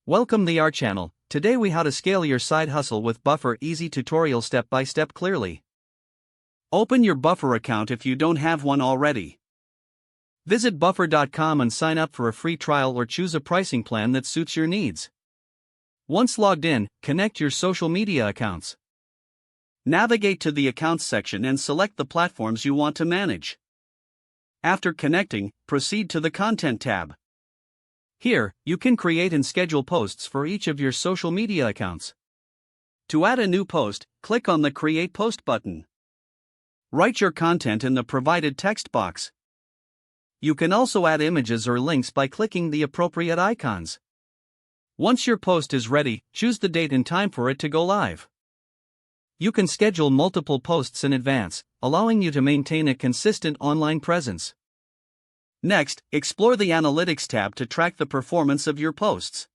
Welcome to our channel. Today we how to scale your side hustle with Buffer, easy tutorial step by step clearly. Open your Buffer account if you don't have one already. Visit buffer.com and sign up for a free trial or choose a pricing plan that suits your needs. Once logged in, connect your social media accounts. Navigate to the Accounts section and select the platforms you want to manage. After connecting, proceed to the Content tab. Here, you can create and schedule posts for each of your social media accounts. To add a new post, click on the Create Post button. Write your content in the provided text box. You can also add images or links by clicking the appropriate icons. Once your post is ready, choose the date and time for it to go live. You can schedule multiple posts in advance, allowing you to maintain a consistent online presence. Next, explore the Analytics tab to track the performance of your posts.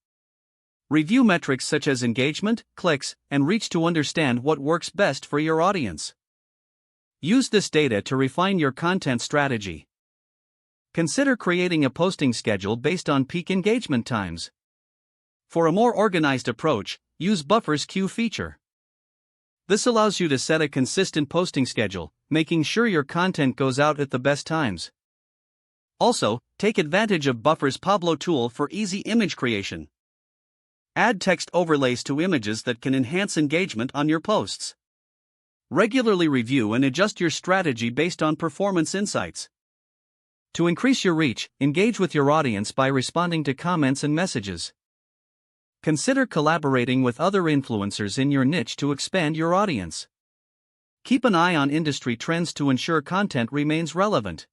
Review metrics such as engagement, clicks, and reach to understand what works best for your audience. Use this data to refine your content strategy. Consider creating a posting schedule based on peak engagement times. For a more organized approach, use Buffer's Queue feature. This allows you to set a consistent posting schedule, making sure your content goes out at the best times. Also, take advantage of Buffer's Pablo tool for easy image creation. Add text overlays to images that can enhance engagement on your posts. Regularly review and adjust your strategy based on performance insights. To increase your reach, engage with your audience by responding to comments and messages. Consider collaborating with other influencers in your niche to expand your audience. Keep an eye on industry trends to ensure content remains relevant.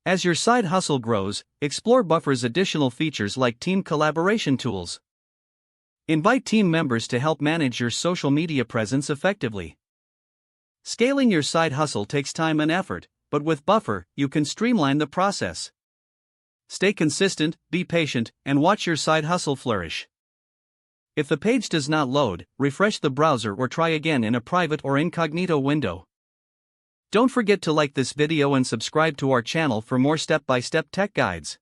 As your side hustle grows, explore Buffer's additional features like team collaboration tools. Invite team members to help manage your social media presence effectively. Scaling your side hustle takes time and effort, but with Buffer, you can streamline the process. Stay consistent, be patient, and watch your side hustle flourish. If the page does not load, refresh the browser or try again in a private or incognito window. Don't forget to like this video and subscribe to our channel for more step-by-step tech guides.